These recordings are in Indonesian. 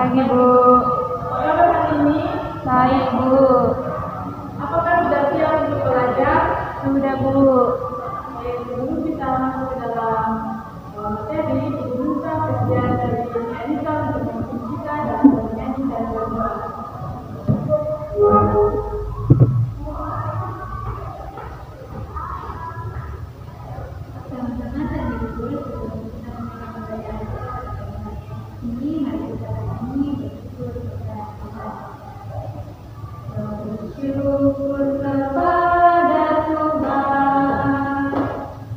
Pagi, Bu. Apa kabar hari ini? Baik, Bu. Apakah sudah siap untuk belajar? Sudah, Bu. Baik, sebelum kita masuk ke dalam materi, Ibu minta kerja dari Anissa untuk memimpin kita dalam bernyanyi dan berdoa. Sama-sama tadi Ibu, sebelum kita memulai pembelajaran ini, mari kita bernyanyi bersyukur kepada Tuhan. Bersyukur kepada Tuhan,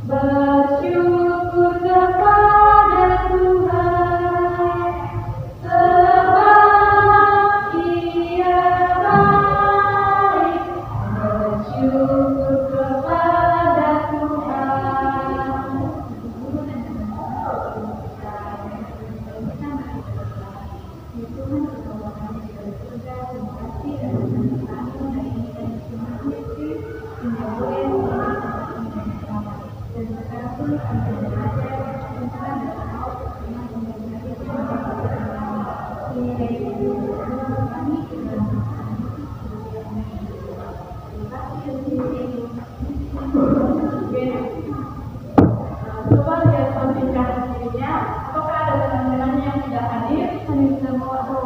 bersyukur kepada Tuhan, sebab Ia baik. Bersyukur kepada Tuhan. Coba lihat sampingkan dirinya. Apakah ada teman-teman yang tidak hadir? Kami semua, Bu.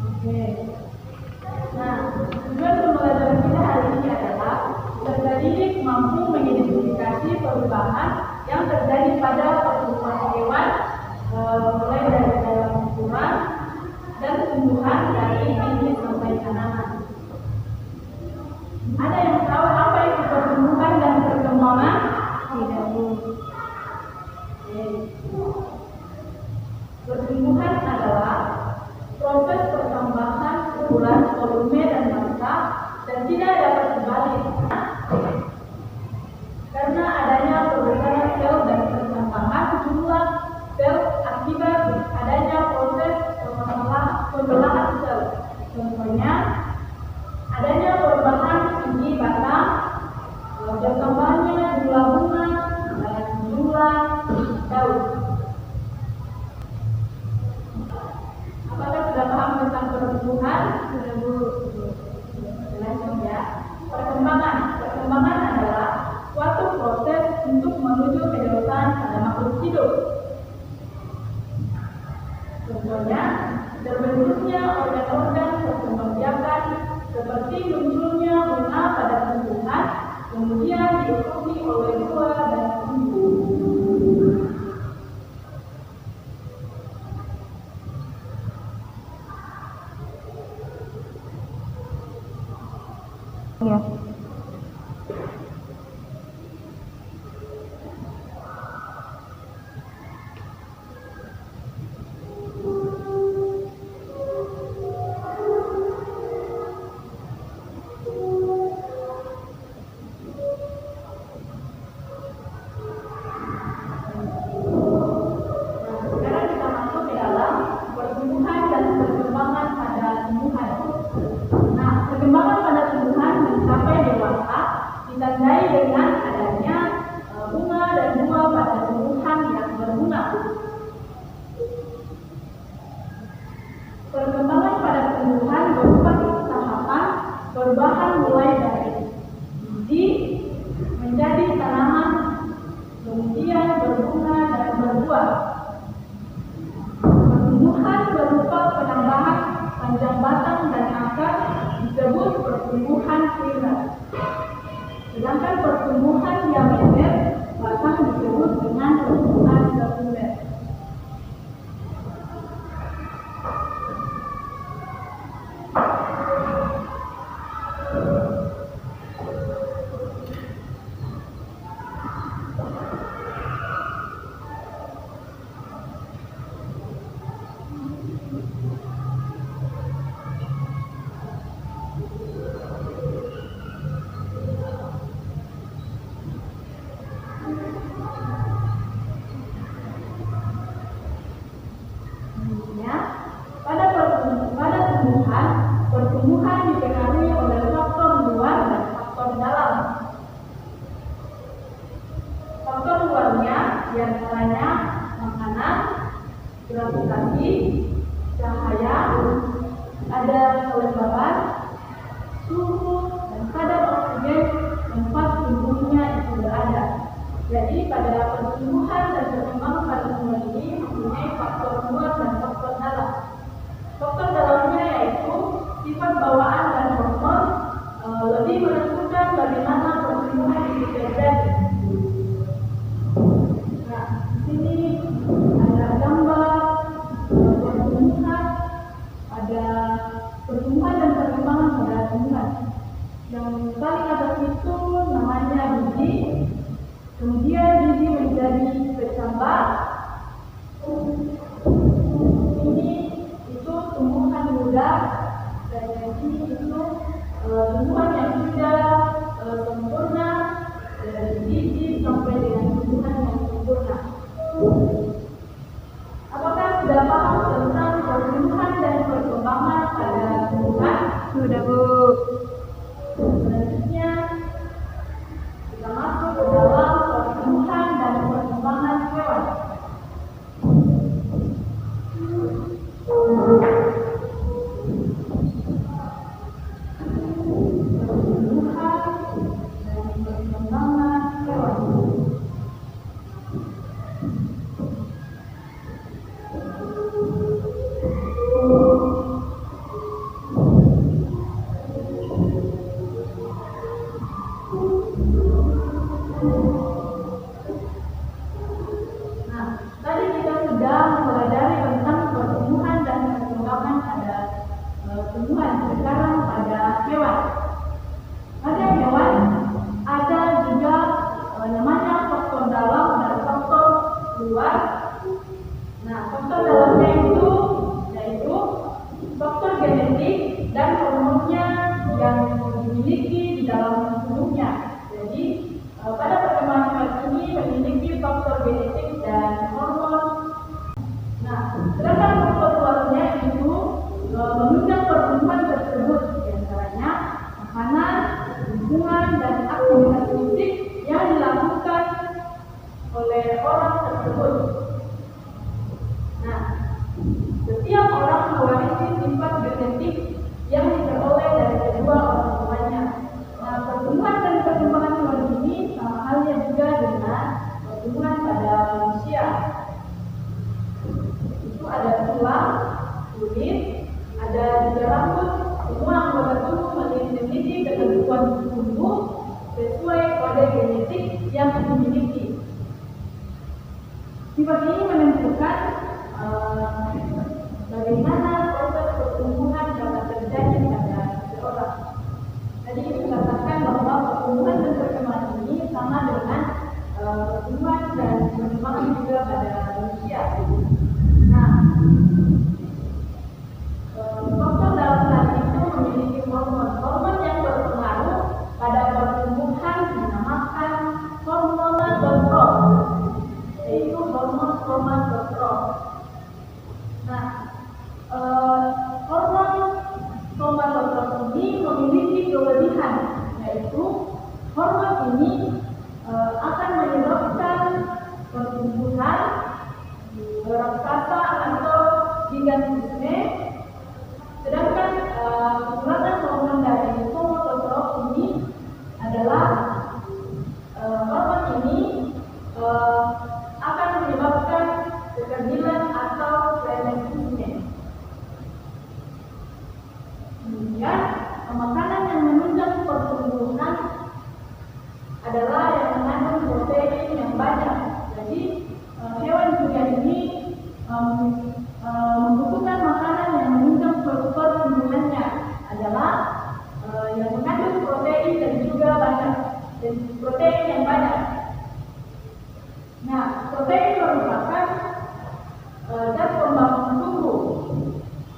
Oke. Nah, tujuan pembelajaran kita hari ini adalah peserta didik mampu mengidentifikasi perubahan yang terjadi pada pertumbuhan hewan, mulai dari dalam ukuran dan tumbuhan dari biji sampai tanaman. Ada yang tahu apa itu pertumbuhan dan perkembangan? Tidak, Bu. Oke. Pertumbuhan adalah proses pertambahan ukuran, volume, dan massa dan tidak dapat dibalik karena adanya perbesaran sel dan pertambahan jumlah sel akibat adanya proses pembelahan sel. Contohnya, adanya perubahan tinggi batang, bertambahnya jumlah bunga, dan jumlah daun. Apakah sudah paham tentang pertumbuhan? Sudah, Bu. Lanjut ya. Perkembangan. Perkembangan adalah suatu proses untuk menuju kedewasaan pada makhluk hidup. Contohnya, terbentuknya organ-organ perkembangbiakan seperti munculnya bunga pada tumbuhan, kemudian diikuti oleh buah dan tumbuh. Ya. Sekarang kita masuk ke dalam pertumbuhan dan perkembangan pada tumbuhan. Nah, perkembangan pada tumbuhan mencapai dewasa ditandai dengan adanya bunga dan buah pada tumbuhan yang berbunga. Perkembangan pada tumbuhan berupa tahapan perubahan mulai dari biji menjadi tanaman, kemudian berbunga dan berbuah. Pertumbuhan berupa penambahan panjang batang dan akar disebut pertumbuhan primer. Sedangkan pertumbuhan diameter batang disebut dengan pertumbuhan sekunder. Pertumbuhan dipengaruhi oleh faktor luar dan faktor dalam. Faktor luarnya diantaranya makanan, gravitasi, radiasi, cahaya, ada kelembaban, suhu, dan kadar oksigen tempat tumbuhnya itu berada. Jadi pada pertumbuhan dan perkembangan pada tumbuhan ini mempunyai faktor luar dan faktor dalam. Faktor dalamnya yaitu sifat bawaan dan hormon lebih menentukan bagaimana pertumbuhan itu terjadi. Nah, di sini ada gambar pertumbuhan, ada pertumbuhan dan perkembangan pada tumbuhan. Yang paling atas itu namanya biji, kemudian biji menjadi bercambah. Ini itu tumbuhan muda, dan ini itu tumbuhan yang sudah sempurna dari biji sampai dengan tumbuhan yang sempurna. Apakah sudah paham tentang pertumbuhan dan perkembangan pada tumbuhan? Sudah, Bu. Selanjutnya kita masuk ke dalam pertumbuhan dan perkembangan hewan. Sifat ini menentukan bagaimana proses pertumbuhan dapat terjadi pada seseorang. Tadi dikatakan bahwa pertumbuhan dan perkembangan ini sama dengan pertumbuhan dan perkembangan juga pada manusia. Nah, faktor dalam hal itu memiliki hormon yang berpengaruh pada pertumbuhan dinamakan hormonal yaitu hormon somatostrol. Nah, hormon somatostrol ini memiliki kelebihan, yaitu hormon ini akan menyebabkan pertumbuhan raksasa atau gigantisme, sedangkan kekurangan hormon dari somatostrol ini adalah hormon ini akan menyebabkan kekecilan atau relevantisme. Kemudian, makanan yang menunjang pertumbuhan adalah yang mengandung protein yang banyak. Jadi, hewan juga ini membutuhkan makanan yang menunjang pertumbuhannya adalah yang mengandung protein dan juga banyak, dan protein yang banyak. Nah, protein merupakan zat pembangun tubuh.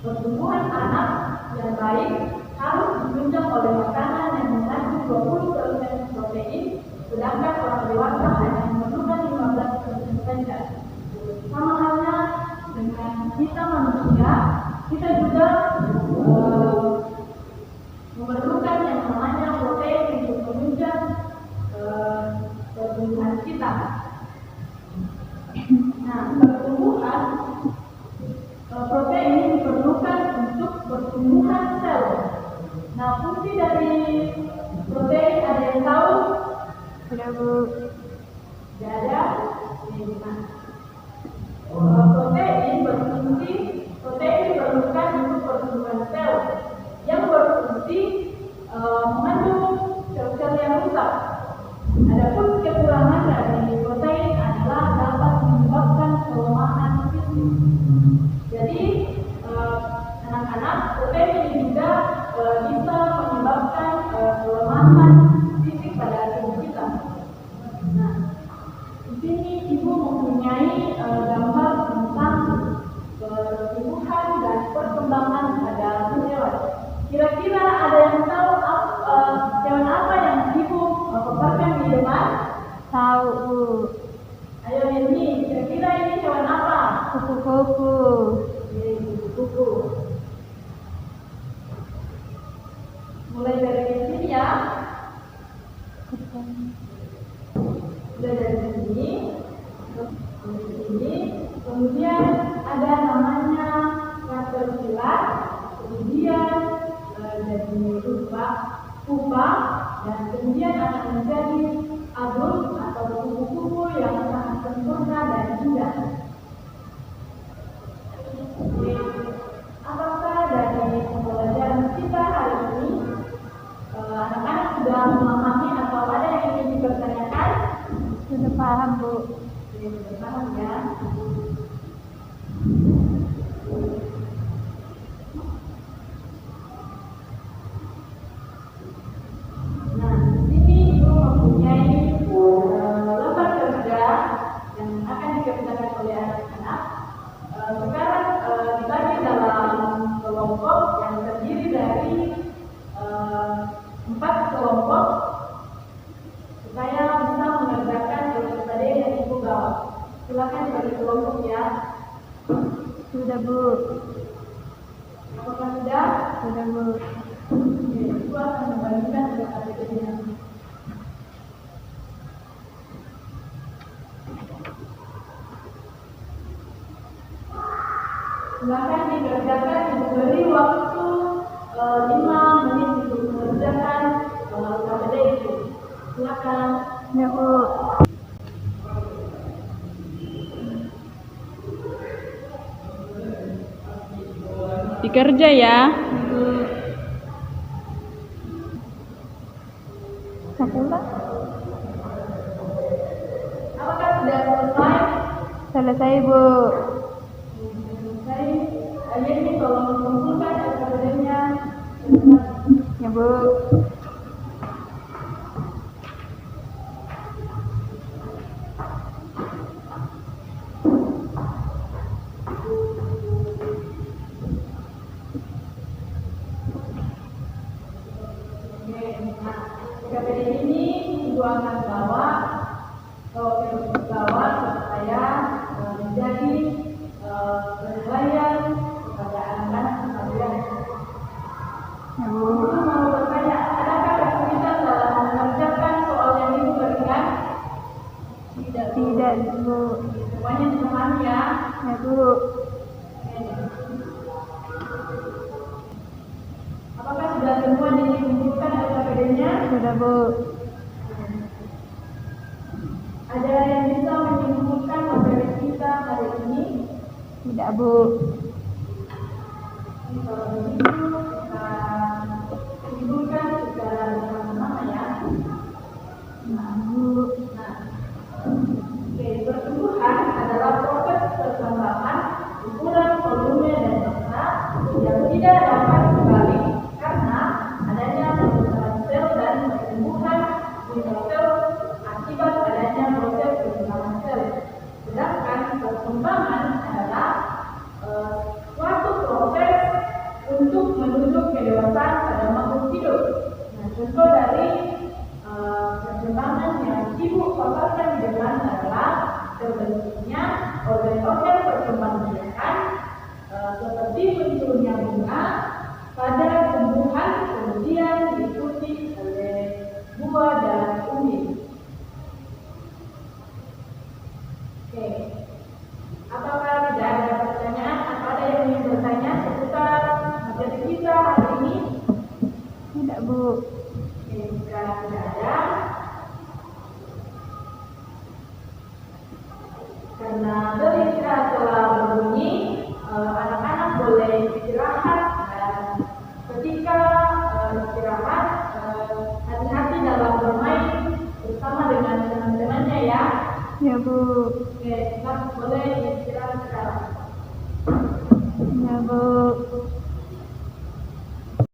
Pertumbuhan anak yang baik harus ditunjang oleh makanan yang mengandung 20% protein, sedangkan orang dewasa hanya memerlukan 15% saja. Sama halnya dengan kita manusia, kita juga memerlukan yang namanya protein untuk menunjang pertumbuhan kita. Nah, pertumbuhan protein diperlukan untuk pertumbuhan sel. Nah, fungsi dari protein ada yang tahu? Tidak, Bu. Tidak ada? Protein diperlukan untuk pertumbuhan sel yang berfungsi mengandung sel-sel yang rusak. Adapun kekurangan dari protein adalah dapat menyebabkan kelemahan fisik. Jadi anak-anak, protein ini juga bisa menyebabkan kelemahan fisik pada tubuh kita. Nah, di sini ibu mempunyai gambar tentang pertumbuhan dan perkembangan pada hewan. Kira-kira ada yang tahu hewan apa yang ibu paparkan di depan? Tahu, Bu. Ayo ini, kira-kira ini hewan apa? Kupu-kupu. Kupu-kupu. Mulai dari sini ya. Sudah dari sini. Kemudian ada namanya caterpillar, kemudian jadi pupa, dan kemudian akan menjadi adult atau kupu-kupu yang sangat sempurna dan indah. Apakah dari pembelajaran kita hari ini anak-anak sudah memahami atau ada yang ingin dipertanyakan? Sudah paham, Bu. Sudah paham ya. Nah, di sini ibu mempunyai lembar kerja yang akan dikerjakan oleh anak-anak. Sekarang dibagi dalam kelompok yang terdiri dari 4 kelompok supaya bisa mengerjakan LKPD yang ibu bawa. Silakan bagi kelompok ya. Sudah, Bu. Apakah sudah? Sudah, Bu. Oke, ibu akan membagikan LKPD-nya. Silakan dikerjakan, diberi waktu 5 menit untuk mengerjakan LKPD itu. Silakan. Ya, Bu. Dikerja ya. Sekolah? Apakah sudah selesai? Selesai, Bu. Selesai. Ini tolong kumpulkan LKPD-nya. Ya, Bu. LKPD ini ibu akan bawa supaya menjadi penilaian kepada anak-anak sekalian. Ya, Bu. Ibu mau bertanya, adakah kesulitan dalam mengerjakan soal yang ibu berikan? Tidak, Bu. Semuanya dipahami ya. Ya, Bu. Apakah sudah semua dikumpulkan LKPD-nya? Sudah, Bu. Ada yang bisa menyimpulkan materi kita hari ini? Tidak, Bu. Kalau begitu kita simpulkan secara bersama-sama ya. Oke, pertumbuhan adalah proses perkembangan ukuran, volume, dan massa yang tidak dapat dibalik karena adanya pembentukan sel dan pertumbuhan sel akibat adanya proses perkembangan sel. Sedangkan perkembangan adalah suatu proses untuk menuju kedewasaan pada makhluk hidup. Nah, contoh dari perkembangan yang ibu paparkan di depan adalah terbentuknya organ-organ perkembangbiakan seperti munculnya bunga pada tumbuhan, kemudian diikuti oleh buah dan umbi. Oke, apakah tidak ada pertanyaan atau ada yang ingin Bu. Oke, jika tidak ada, karena bel istirahat telah berbunyi, anak-anak boleh istirahat. Dan ketika istirahat, hati-hati dalam bermain bersama dengan teman-temannya ya. Ya Bu. Oke, kita boleh istirahat sekarang. Ya Bu.